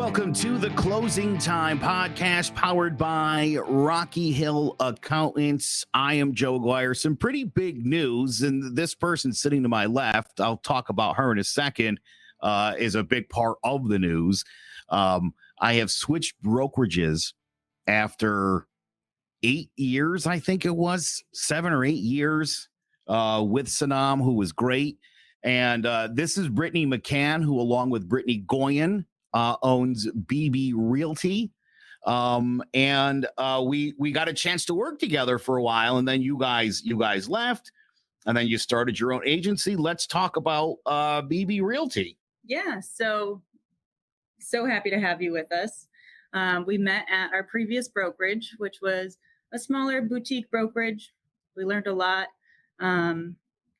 Welcome to the Closing Time podcast powered by Rocky Hill Accountants. I am Joe Aguirre. Some pretty big news, and this person sitting to my left, I'll talk about her in a second, is a big part of the news. I have switched brokerages after 8 years, I think it was 7 or 8 years with Sanam, who was great. And this is Brittany McCann, who along with Brittany Goyen, owns BB Realty. And we got a chance to work together for a while, and then you guys left, and then you started your own agency. Let's talk about BB Realty. Yeah, so happy to have you with us. We met at our previous brokerage, which was a smaller boutique brokerage. We learned a lot,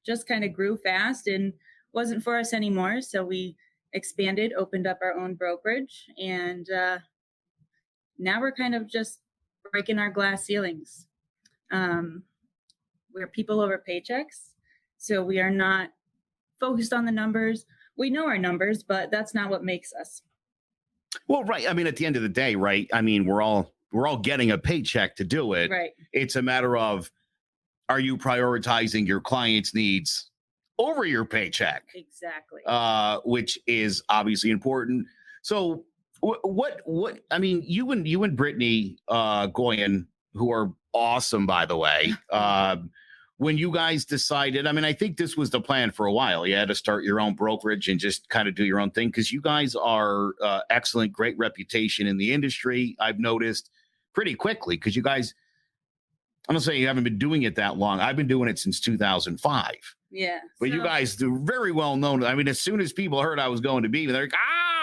just kind of grew fast and wasn't for us anymore. So we expanded, opened up our own brokerage, and now we're kind of just breaking our glass ceilings. We're people over paychecks, so we are not focused on the numbers. We know our numbers, but that's not what makes us. Well, right. I mean, at the end of the day, right? I mean, we're all getting a paycheck to do it. Right. It's a matter of, are you prioritizing your client's needs over your paycheck? Exactly. Which is obviously important. So what I mean, you and Brittany Goyen, who are awesome, by the way, when you guys decided, I mean, I think this was the plan for a while. You had to start your own brokerage and just kind of do your own thing, because you guys are excellent, great reputation in the industry. I've noticed pretty quickly, because you guys, I'm not saying you haven't been doing it that long. I've been doing it since 2005. Yeah. But you guys do very well known. I mean, as soon as people heard I was going to be, they're like,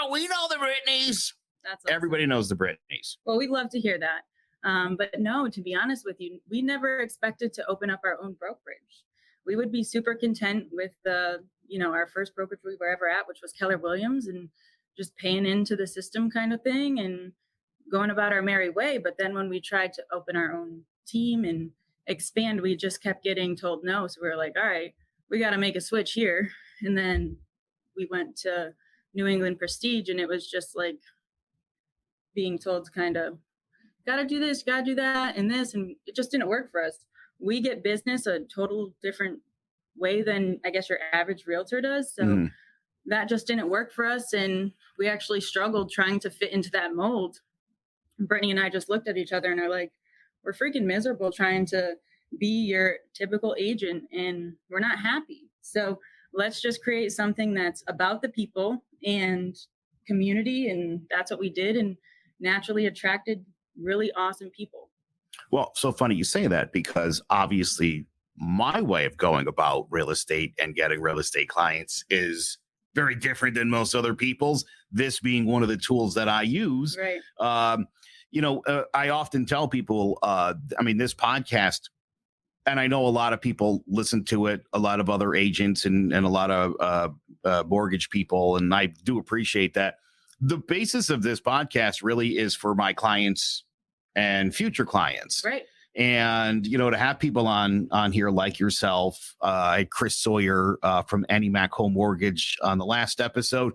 we know the Brittnys. That's awesome. Everybody knows the Brittnys. Well, we'd love to hear that. But no, to be honest with you, we never expected to open up our own brokerage. We would be super content with our first brokerage we were ever at, which was Keller Williams, and just paying into the system kind of thing and going about our merry way. But then when we tried to open our own team and expand, we just kept getting told no. So we were like, all right, we got to make a switch here. And then we went to New England Prestige, and it was just like being told to kind of, got to do this, got to do that, and this, and it just didn't work for us. We get business a total different way than I guess your average realtor does. So that just didn't work for us. And we actually struggled trying to fit into that mold. Brittany and I just looked at each other and are like, we're freaking miserable trying to be your typical agent, and we're not happy. So let's just create something that's about the people and community. And that's what we did, and naturally attracted really awesome people. Well, so funny you say that, because obviously my way of going about real estate and getting real estate clients is very different than most other people's, this being one of the tools that I use. Right. I often tell people, this podcast, and I know a lot of people listen to it, a lot of other agents and a lot of mortgage people, and I do appreciate that. The basis of this podcast really is for my clients and future clients. Right. And, to have people on here like yourself, Chris Sawyer from Mac Home Mortgage on the last episode,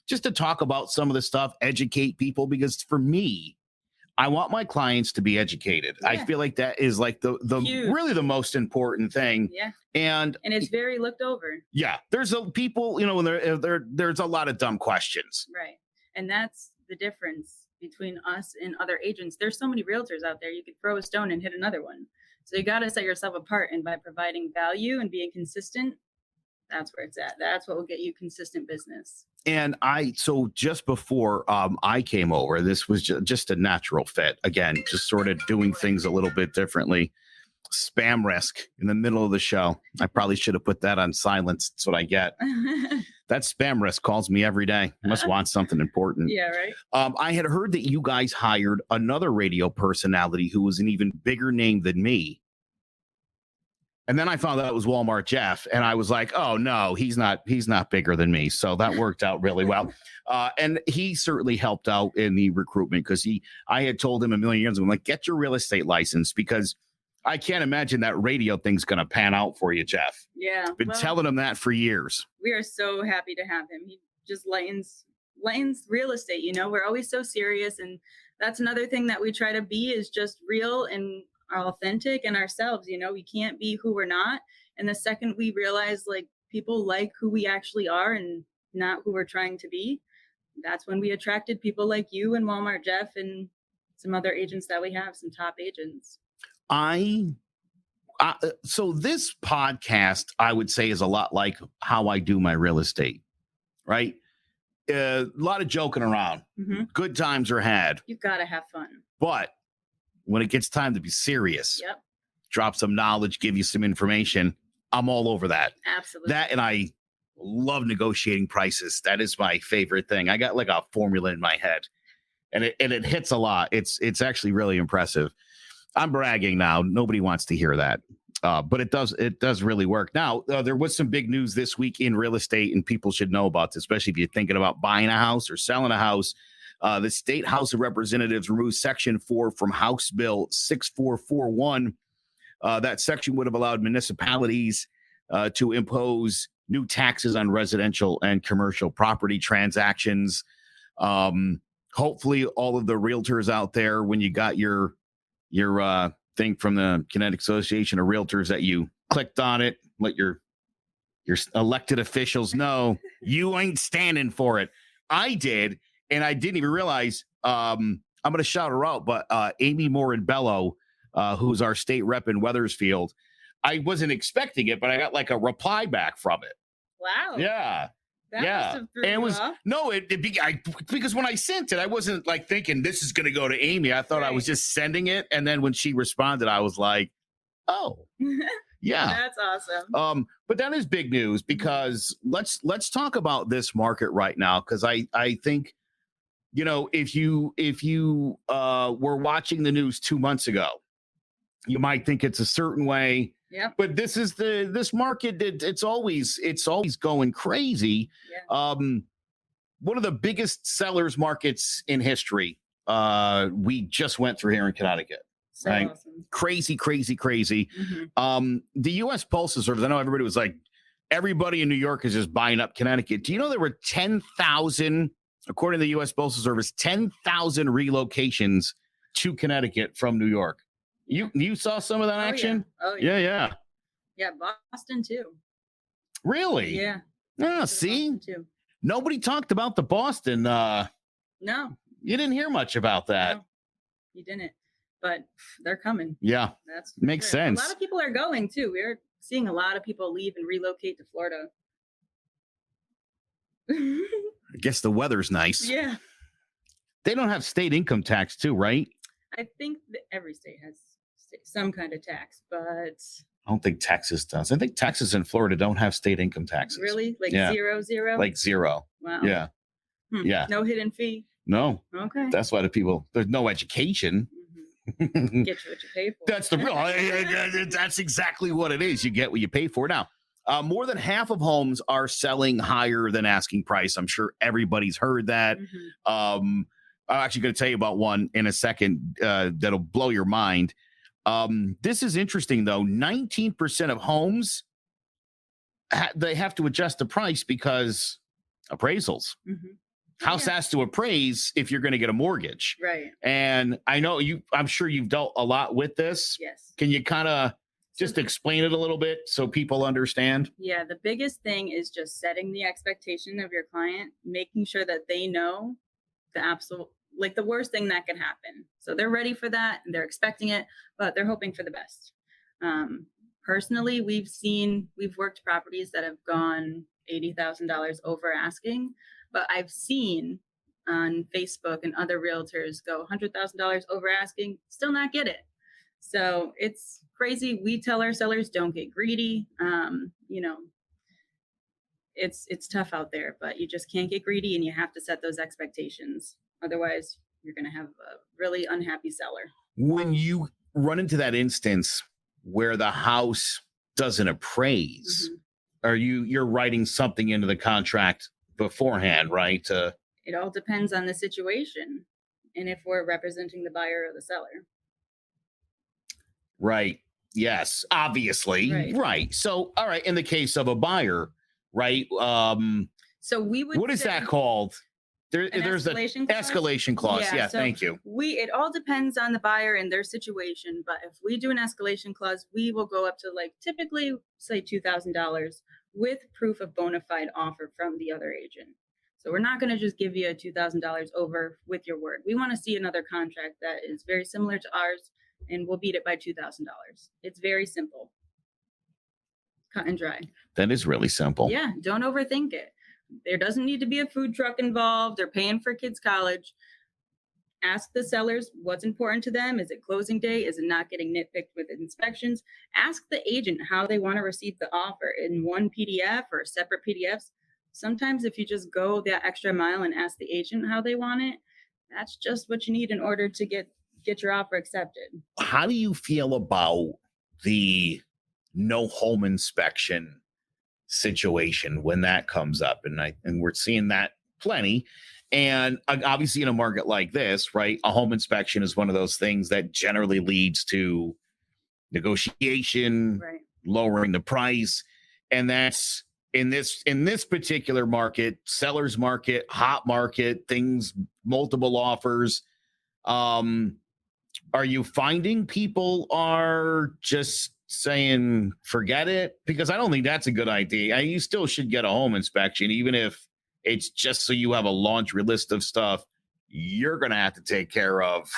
just to talk about some of the stuff, educate people, because for me, I want my clients to be educated. Yeah. I feel like that is like the really the most important thing. Yeah. And it's very looked over. Yeah. There's people, there's a lot of dumb questions. Right. And that's the difference between us and other agents. There's so many realtors out there. You could throw a stone and hit another one. So you got to set yourself apart. And by providing value and being consistent, that's where it's at. That's what will get you consistent business. And so just before I came over, this was just a natural fit. Again, just sort of doing things a little bit differently. Spam risk in the middle of the show. I probably should have put that on silence. That's what I get. That spam risk calls me every day. Must want something important. Yeah, right. I had heard that you guys hired another radio personality who was an even bigger name than me. And then I found out it was Walmart Jeff, and I was like, oh no, he's not bigger than me. So that worked out really well. And he certainly helped out in the recruitment, because I had told him a million years ago, I'm like, get your real estate license, because I can't imagine that radio thing's going to pan out for you, Jeff. Yeah. Been telling him that for years. We are so happy to have him. He just lightens Lane's real estate, we're always so serious. And that's another thing that we try to be, is just real and authentic and ourselves. We can't be who we're not. And the second we realize like people like who we actually are and not who we're trying to be, that's when we attracted people like you and Walmart Jeff and some other agents that we have, some top agents. So this podcast, I would say, is a lot like how I do my real estate, right? A lot of joking around. Mm-hmm. Good times are had. You've got to have fun. But when it gets time to be serious, yep, drop some knowledge, give you some information, I'm all over that. Absolutely. That, and I love negotiating prices. That is my favorite thing. I got like a formula in my head, and it hits a lot. It's actually really impressive. I'm bragging now. Nobody wants to hear that. But it does really work. Now, there was some big news this week in real estate, and people should know about this, especially if you're thinking about buying a house or selling a house. The State House of Representatives removed Section 4 from House Bill 6441. That section would have allowed municipalities to impose new taxes on residential and commercial property transactions. Hopefully, all of the realtors out there, when you got your thing from the Connecticut Association of Realtors, that you clicked on it, let your elected officials know you ain't standing for it. I did, and I didn't even realize. I'm going to shout her out, but Amy Morabello, who's our state rep in Wethersfield, I wasn't expecting it, but I got like a reply back from it. Wow. Yeah. That must have threw and it was off. no, because when I sent it, I wasn't like thinking this is going to go to Amy. I thought I was just sending it, and then when she responded, I was like, "Oh, yeah, that's awesome." But that is big news, because let's talk about this market right now, because I think, if you were watching the news 2 months ago, you might think it's a certain way. Yeah. But this market, it's always going crazy. Yeah. One of the biggest sellers markets in history. We just went through here in Connecticut. So right? Awesome. Crazy. Mm-hmm. The U.S. Postal Service, I know everybody was like, everybody in New York is just buying up Connecticut. Do you know there were 10,000, according to the U.S. Postal Service, 10,000 relocations to Connecticut from New York? You saw some of that action? Yeah. Oh, yeah. Yeah. Yeah, Boston too. Really? Yeah. Ah, see? Boston too. Nobody talked about the Boston. No. You didn't hear much about that. No, you didn't. But they're coming. Yeah. That's makes sense. A lot of people are going too. We're seeing a lot of people leave and relocate to Florida. I guess the weather's nice. Yeah. They don't have state income tax too, right? I think that every state has some kind of tax, but I don't think Texas does. I think Texas and Florida don't have state income taxes. Really? Like Yeah. 0? Like zero. Wow. Yeah. Yeah. No hidden fee? No. Okay. That's why there's no education. Mm-hmm. Get you what you pay for. That's the real. That's exactly what it is. You get what you pay for. Now, more than half of homes are selling higher than asking price. I'm sure everybody's heard that. Mm-hmm. I'm actually going to tell you about one in a second that'll blow your mind. This is interesting, though. 19% of homes, they have to adjust the price because appraisals. Mm-hmm. House has to appraise if you're going to get a mortgage. Right. And I know I'm sure you've dealt a lot with this. Yes. Can you kind of just explain it a little bit so people understand? Yeah. The biggest thing is just setting the expectation of your client, making sure that they know the absolute, like the worst thing that can happen. So they're ready for that and they're expecting it, but they're hoping for the best. Personally, we've worked properties that have gone $80,000 over asking, but I've seen on Facebook and other realtors go $100,000 over asking, still not get it. So it's crazy. We tell our sellers, don't get greedy. It's tough out there, but you just can't get greedy and you have to set those expectations. Otherwise, you're going to have a really unhappy seller. When you run into that instance where the house doesn't appraise, are you're writing something into the contract beforehand, right? It all depends on the situation and if we're representing the buyer or the seller. Right. Yes, obviously. Right. So, all right, in the case of a buyer, right? So we would What is that called? There's an escalation clause? escalation clause. Yeah, so thank you. it all depends on the buyer and their situation. But if we do an escalation clause, we will go up to like typically say $2,000 with proof of bona fide offer from the other agent. So we're not going to just give you a $2,000 over with your word. We want to see another contract that is very similar to ours, and we'll beat it by $2,000. It's very simple, cut and dry. That is really simple. Yeah, don't overthink it. There doesn't need to be a food truck involved or paying for kids' college. Ask the sellers what's important to them. Is it closing day? Is it not getting nitpicked with inspections? Ask the agent how they want to receive the offer in one PDF or separate PDFs. Sometimes if you just go that extra mile and ask the agent how they want it, that's just what you need in order to get your offer accepted. How do you feel about the no home inspection situation when that comes up? And we're seeing that plenty. And obviously in a market like this, right, a home inspection is one of those things that generally leads to negotiation, right, lowering the price. And that's in this particular market, seller's market, hot market, things, multiple offers. Are you finding people are just saying, forget it? Because I don't think that's a good idea. You still should get a home inspection, even if it's just so you have a laundry list of stuff you're going to have to take care of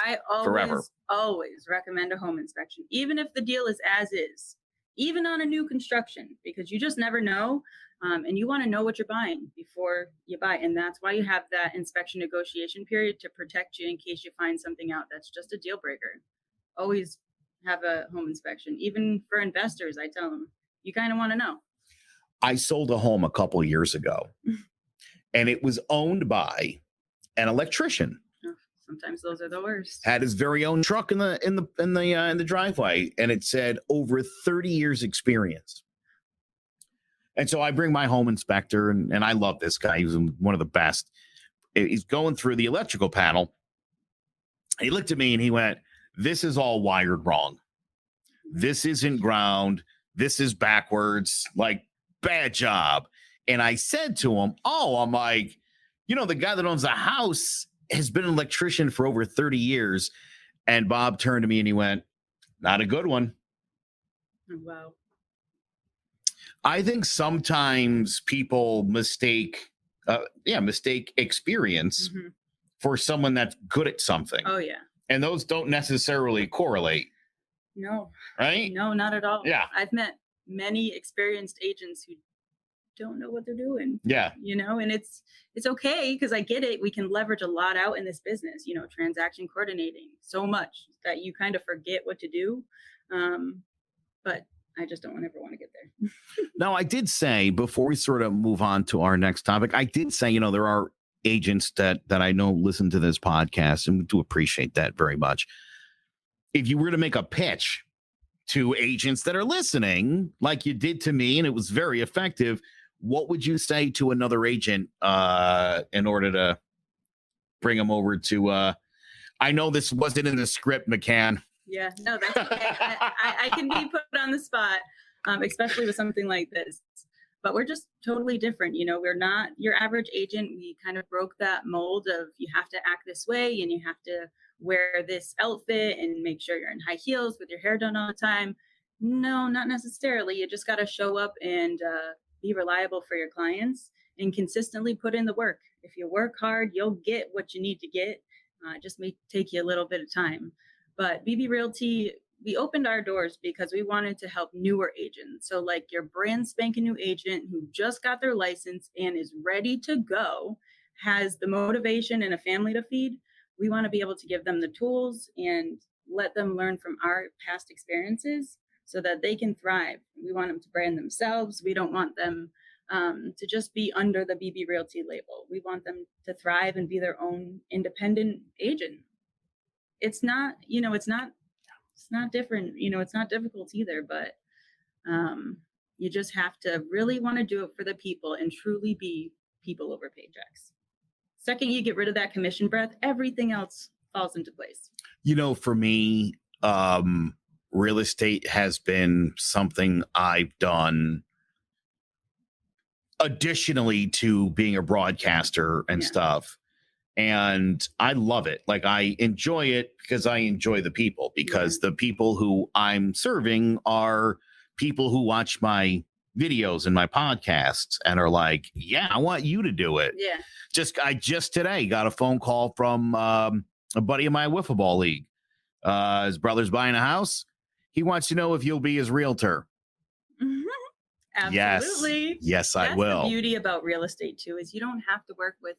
forever. Always recommend a home inspection, even if the deal is as is, even on a new construction, because you just never know. And you want to know what you're buying before you buy. And that's why you have that inspection negotiation period to protect you in case you find something out that's just a deal breaker. Always have a home inspection. Even for investors, I tell them, you kind of want to know. I sold a home a couple years ago and it was owned by an electrician. Sometimes those are the worst. Had his very own truck in the driveway, and it said over 30 years experience. And so I bring my home inspector, and I love this guy. He's one of the best. He's going through the electrical panel. He looked at me and he went, "This is all wired wrong. This isn't ground. This is backwards. Like, bad job." And I said to him, I'm like, the guy that owns the house has been an electrician for over 30 years. And Bob turned to me and he went, "Not a good one." Wow. I think sometimes people mistake experience for someone that's good at something. Oh, yeah. And those don't necessarily correlate. No. Right? No, not at all. Yeah. I've met many experienced agents who don't know what they're doing. Yeah. And it's okay, because I get it. We can leverage a lot out in this business, transaction coordinating so much that you kind of forget what to do. But I just don't ever want to get there. Now, I did say, before we sort of move on to our next topic, I did say, there are agents that I know listen to this podcast, and we do appreciate that very much. If you were to make a pitch to agents that are listening, like you did to me, and it was very effective, what would you say to another agent in order to bring them over to, I know this wasn't in the script, McCann. Yeah, no, that's okay. I can be put on the spot, especially with something like this. But we're just totally different. We're not your average agent. We kind of broke that mold of you have to act this way and you have to wear this outfit and make sure you're in high heels with your hair done all the time. No, not necessarily. You just got to show up and be reliable for your clients and consistently put in the work. If you work hard, you'll get what you need to get. It just may take you a little bit of time. But BB Realty, we opened our doors because we wanted to help newer agents. So like your brand spanking new agent who just got their license and is ready to go, has the motivation and a family to feed. We want to be able to give them the tools and let them learn from our past experiences so that they can thrive. We want them to brand themselves. We don't want them to just be under the BB Realty label. We want them to thrive and be their own independent agent. It's not different, it's not difficult either, but you just have to really want to do it for the people and truly be people over paychecks. Second, you get rid of that commission breath, everything else falls into place. For me, real estate has been something I've done additionally to being a broadcaster and stuff. And I love it. Like, I enjoy it because I enjoy the people, because the people who I'm serving are people who watch my videos and my podcasts and are like, yeah, I want you to do it. Yeah. I just today got a phone call from a buddy of my wiffle ball league. His brother's buying a house. He wants to know if you'll be his realtor. Absolutely. Yes, I will. That's the beauty about real estate too, is you don't have to work with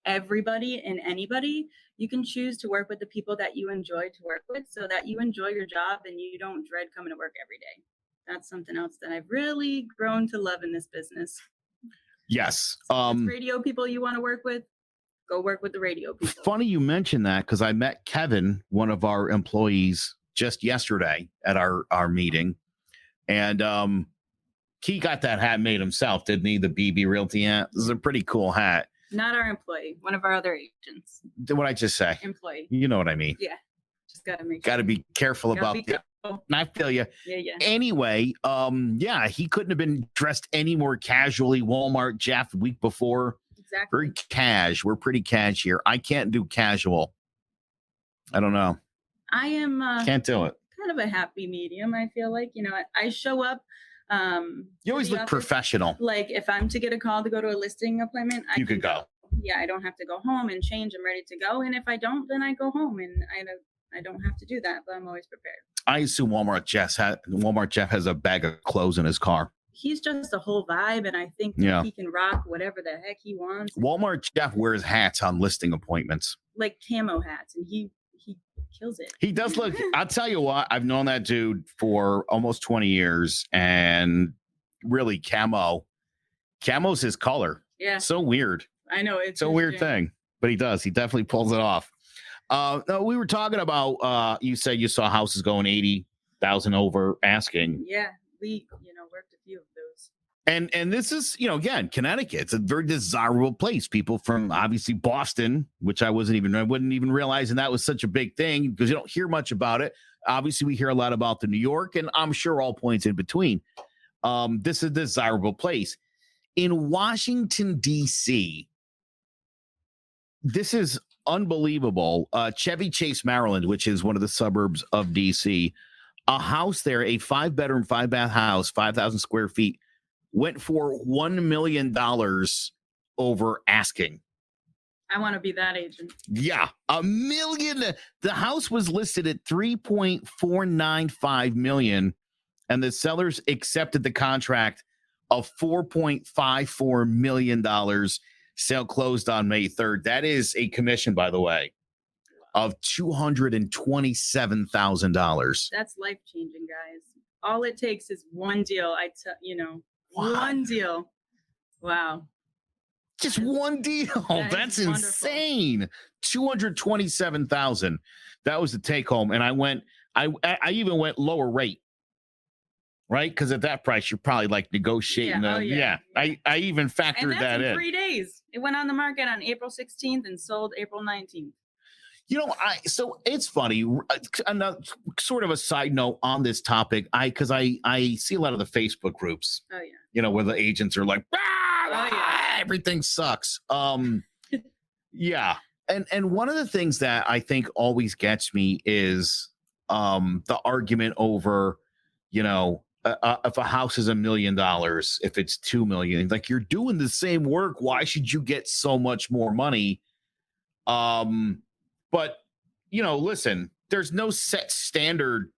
everybody and anybody. You can choose to work with the people that you enjoy to work with, so that you enjoy your job and you don't dread coming to work every day. That's something else that I've really grown to love in this business. Yes. So radio people you want to work with, go work with the radio people. Funny you mentioned that, because I met Kevin, one of our employees, just yesterday at our meeting. And he got that hat made himself, didn't he? The BB Realty hat. This is a pretty cool hat. Not our employee, one of our other agents. What I just say? Employee. You know what I mean? Yeah. Just got to make sure. Got to be careful about that. I feel you. Yeah. Anyway, he couldn't have been dressed any more casually. Walmart Jeff week before. Exactly. Very cash. We're pretty cash here. I can't do casual. I don't know. I am. Can't do it. Kind of a happy medium. I feel like, I show up. You always look professional. Like, if I'm to get a call to go to a listing appointment, you could go. Yeah, I don't have to go home and change. I'm ready to go. And if I don't, then I go home, and I don't have to do that, but I'm always prepared. I assume Walmart Jeff has a bag of clothes in his car. He's just a whole vibe, and I think he can rock whatever the heck he wants. Walmart Jeff wears hats on listing appointments, like camo hats, and he kills it. He does look. I'll tell you what, I've known that dude for almost 20 years, and really, camo's his color. Yeah, so weird. I know, it's a weird thing, but he definitely pulls it off. No, we were talking about, you said you saw houses going 80,000 over asking. Yeah, we worked a few of those. And this is, again, Connecticut. It's a very desirable place. People from obviously Boston, which I wouldn't even realize, and that was such a big thing because you don't hear much about it. Obviously, we hear a lot about the New York, and I'm sure all points in between. This is a desirable place. In Washington, D.C., this is unbelievable. Chevy Chase, Maryland, which is one of the suburbs of D.C., a house there, a 5-bedroom, 5-bath house, 5,000 square feet, went for $1 million over asking. I want to be that agent. Yeah, $1 million. The house was listed at $3.495 million, and the sellers accepted the contract of $4.54 million. Sale closed on May 3rd. That is a commission, by the way, of $227,000. That's life-changing, guys. All it takes is one deal. One deal. Wow. Just one deal. That's insane. $227,000. That was the take home. And I even went lower rate. Right? Because at that price, you're probably like negotiating. I even factored that in. 3 days. It went on the market on April 16th and sold April 19th. So it's funny. Another sort of a side note on this topic. Because I see a lot of the Facebook groups. Oh yeah. Where the agents are like, everything sucks. Yeah. And one of the things that I think always gets me is the argument over, if a house is $1 million, if it's $2 million, like, you're doing the same work, why should you get so much more money? But listen, there's no set standard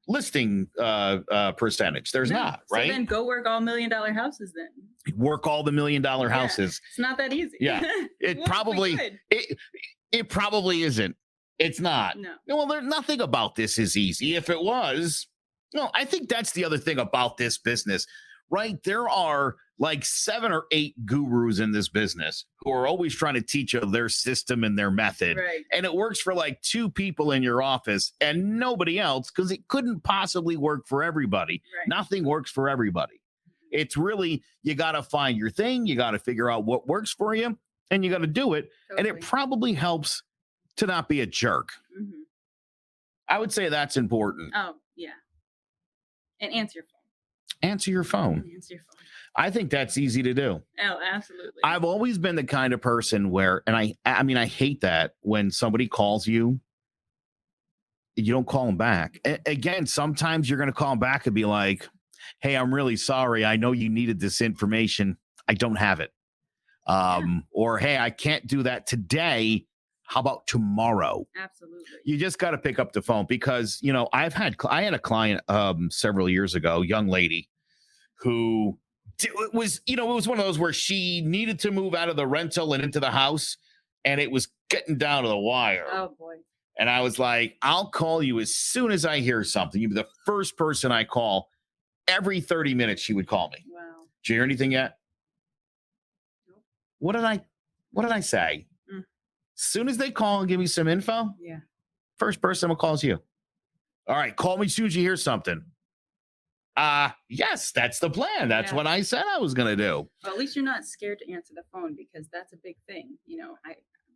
listing percentage. There's not, right? So then go work all $1 million houses then. Work all the $1 million houses. It's not that easy. Yeah. It probably isn't. It's not. No. Well, there's nothing about this is easy. If it was, I think that's the other thing about this business, right? There are like 7 or 8 gurus in this business who are always trying to teach you their system and their method. Right. And it works for like 2 people in your office and nobody else, because it couldn't possibly work for everybody. Right. Nothing works for everybody. It's really, you got to find your thing. You got to figure out what works for you, and you got to do it. Totally. And it probably helps to not be a jerk. Mm-hmm. I would say that's important. Oh, yeah. And answer your phone. answer your phone. Answer your phone. I think that's easy to do. Oh, absolutely. I've always been the kind of person where, and I mean, I hate that when somebody calls you, you don't call them back. Again, sometimes you're going to call them back and be like, hey, I'm really sorry. I know you needed this information. I don't have it. Or, hey, I can't do that today. How about tomorrow? Absolutely. You just got to pick up the phone because, you know, I had a client several years ago, young lady who it was one of those where she needed to move out of the rental and into the house, and it was getting down to the wire. Oh, boy. And I was like, I'll call you as soon as I hear something. You'd be the first person I call. Every 30 minutes, she would call me. Wow. Did you hear anything yet? Nope. What did I say? As soon as they call and give me some info, yeah, first person who calls you. All right, call me as soon as you hear something. Yes, that's the plan. That's what I said I was going to do. Well, at least you're not scared to answer the phone, because that's a big thing. You know,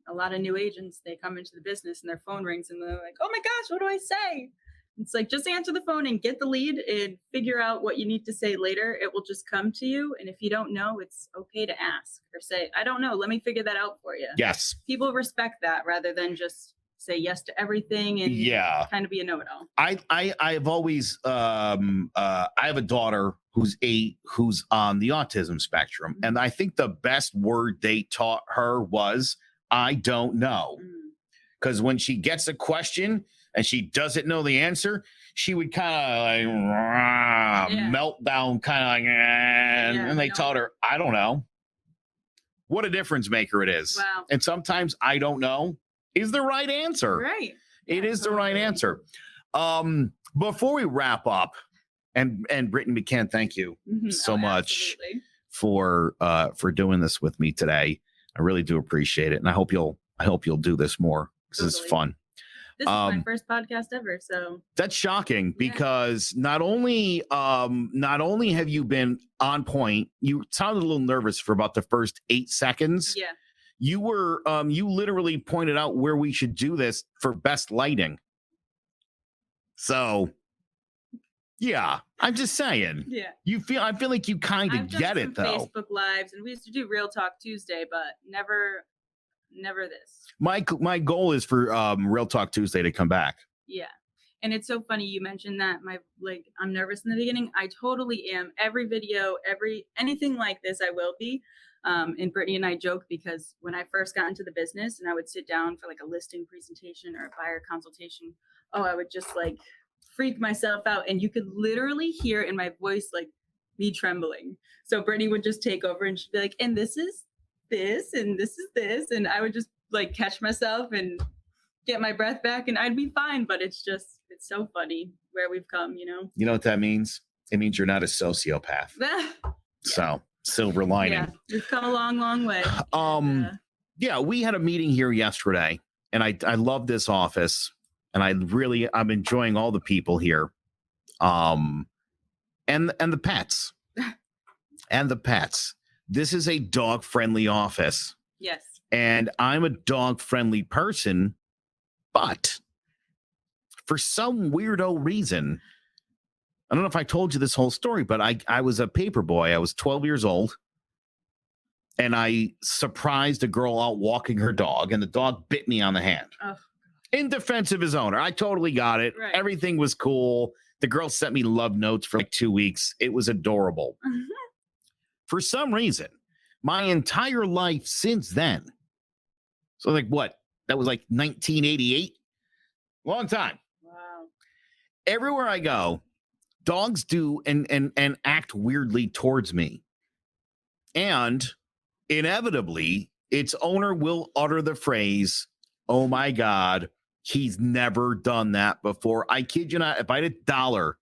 a lot of new agents, they come into the business and their phone rings and they're like, oh my gosh, what do I say? It's like, just answer the phone and get the lead and figure out what you need to say later. It will just come to you. And if you don't know, it's okay to ask or say, I don't know. Let me figure that out for you. Yes. People respect that rather than just say yes to everything and kind of be a know-it-all. I've always I have a daughter who's 8 who's on the autism spectrum. Mm-hmm. And I think the best word they taught her was, I don't know. Because when she gets a question and she doesn't know the answer, she would kind of like melt down, kind of like, and they taught her, I don't know. What a difference maker it is. Wow. And sometimes I don't know is the right answer. Right. It is the right answer. Before we wrap up, and Brittany McCann, thank you so much for doing this with me today. I really do appreciate it. And I hope you'll do this more because it's fun. This is my first podcast ever, so that's shocking because not only have you been on point, you sounded a little nervous for about the first 8 seconds. Yeah. You were you literally pointed out where we should do this for best lighting. So yeah, I'm just saying. Yeah. I feel like you kind of get it though. Facebook Lives, and we used to do Real Talk Tuesday, but never this. My goal is for Real Talk Tuesday to come back. Yeah. And it's so funny you mentioned that I'm nervous in the beginning. I totally am. Every video, anything like this, I will be. And Brittany and I joke because when I first got into the business and I would sit down for like a listing presentation or a buyer consultation, I would just like freak myself out. And you could literally hear in my voice, like me trembling. So Brittany would just take over and she'd be like, and this is this, and this is this. And I would just like catch myself and get my breath back and I'd be fine. But it's so funny where we've come, you know? You know what that means? It means you're not a sociopath. So silver lining. Yeah, we've come a long, long way. Yeah, we had a meeting here yesterday and I love this office and I'm enjoying all the people here. And the pets. And the pets. This is a dog-friendly office. Yes. And I'm a dog-friendly person, but for some weirdo reason, I don't know if I told you this whole story, but I was a paper boy. I was 12 years old, and I surprised a girl out walking her dog, and the dog bit me on the hand. Oh. In defense of his owner. I totally got it. Right. Everything was cool. The girl sent me love notes for like 2 weeks. It was adorable. For some reason, my entire life since then, so like what? That was like 1988? Long time. Wow. Everywhere I go, dogs do and act weirdly towards me. And inevitably, its owner will utter the phrase, oh my God, he's never done that before. I kid you not, if I had $1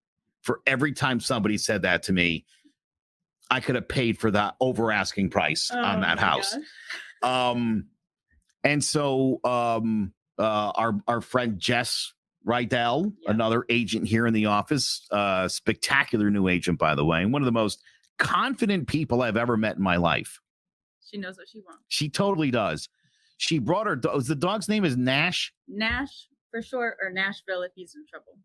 for every time somebody said that to me, I could have paid for that over asking price on that house. And so our friend Jess Rydell, another agent here in the office, spectacular new agent, by the way, and one of the most confident people I've ever met in my life. She knows what she wants. She totally does. She brought her dog. The dog's name is Nash. Nash for short, or Nashville if he's in trouble.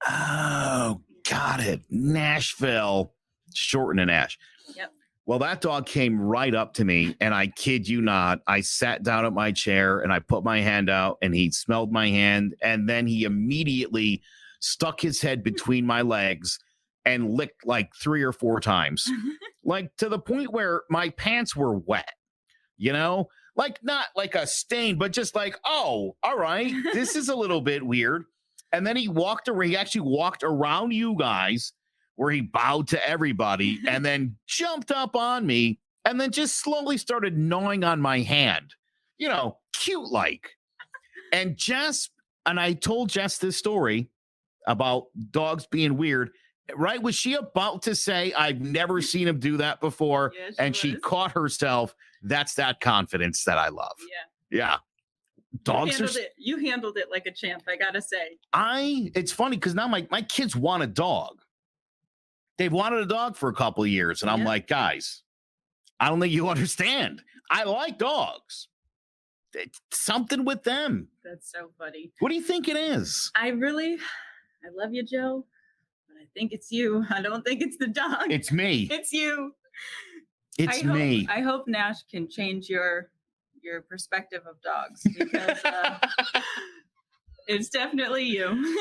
Oh, got it. Nashville. Shorten and Ash. Yep. Well, that dog came right up to me, and I kid you not, I sat down at my chair and I put my hand out, and he smelled my hand, and then he immediately stuck his head between my legs and licked like 3 or 4 times, like to the point where my pants were wet, like not like a stain, but just like, oh, all right, this is a little bit weird. And then he actually walked around you guys where he bowed to everybody and then jumped up on me and then just slowly started gnawing on my hand, cute like. And I told Jess this story about dogs being weird, right? Was she about to say, I've never seen him do that before? Yeah, she caught herself. That's that confidence that I love. Yeah. Dogs you handled it like a champ, I gotta say. It's funny because now my kids want a dog. They've wanted a dog for a couple of years. And I'm like, guys, I don't think you understand. I like dogs. It's something with them. That's so funny. What do you think it is? I love you, Joe, but I think it's you. I don't think it's the dog. It's me. It's you. It's me. I hope Nash can change your perspective of dogs because it's definitely you.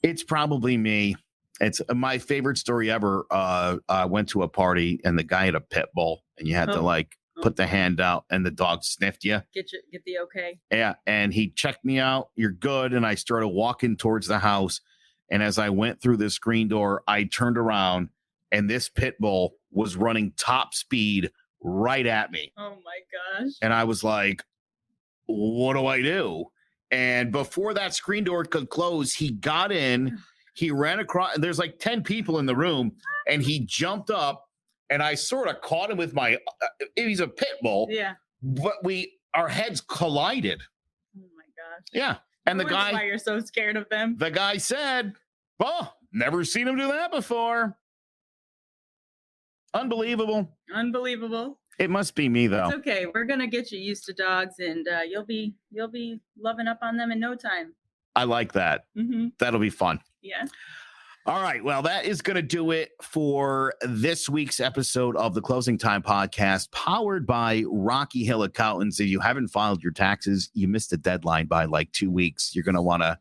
It's probably me. It's my favorite story ever. I went to a party and the guy had a pit bull, and you had to put the hand out, and the dog sniffed you. Get the okay. Yeah, and he checked me out. You're good. And I started walking towards the house. And as I went through the screen door, I turned around, and this pit bull was running top speed right at me. Oh my gosh. And I was like, what do I do? And before that screen door could close, he got in, he ran across, and there's like 10 people in the room, and he jumped up, and I sort of caught him with my, he's a pit bull. Yeah. But our heads collided. Oh my gosh. Yeah. And the guy. That's why you're so scared of them. The guy said, oh, never seen him do that before. Unbelievable. It must be me, though. It's okay. We're gonna get you used to dogs, and you'll be loving up on them in no time. I like that. Mm-hmm. That'll be fun. Yeah. All right. Well, that is going to do it for this week's episode of the Closing Time Podcast, powered by Rocky Hill Accountants. If you haven't filed your taxes, you missed the deadline by like 2 weeks. You're gonna want to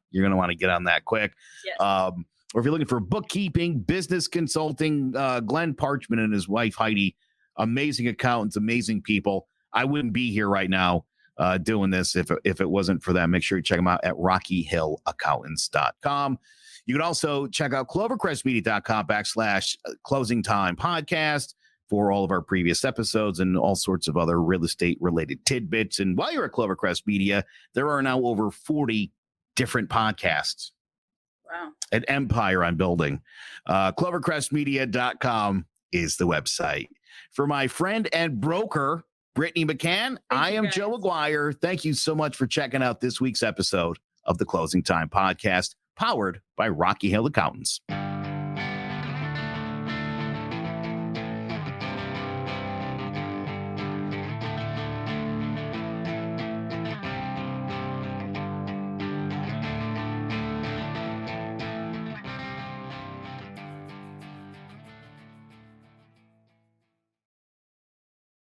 get on that quick. Yes. Or if you're looking for bookkeeping, business consulting, Glenn Parchman and his wife Heidi, amazing accountants, amazing people. I wouldn't be here right now doing this if it wasn't for them. Make sure you check them out at rockyhillaccountants.com. You can also check out clovercrestmedia.com/closing time podcast for all of our previous episodes and all sorts of other real estate related tidbits. And while you're at Clovercrest Media, there are now over 40 different podcasts. Wow. An empire I'm building. Clovercrestmedia.com is the website. For my friend and broker, Brittany McCann, I am Joe Aguirre. Thank you so much for checking out this week's episode of the Closing Time Podcast, powered by Rocky Hill Accountants.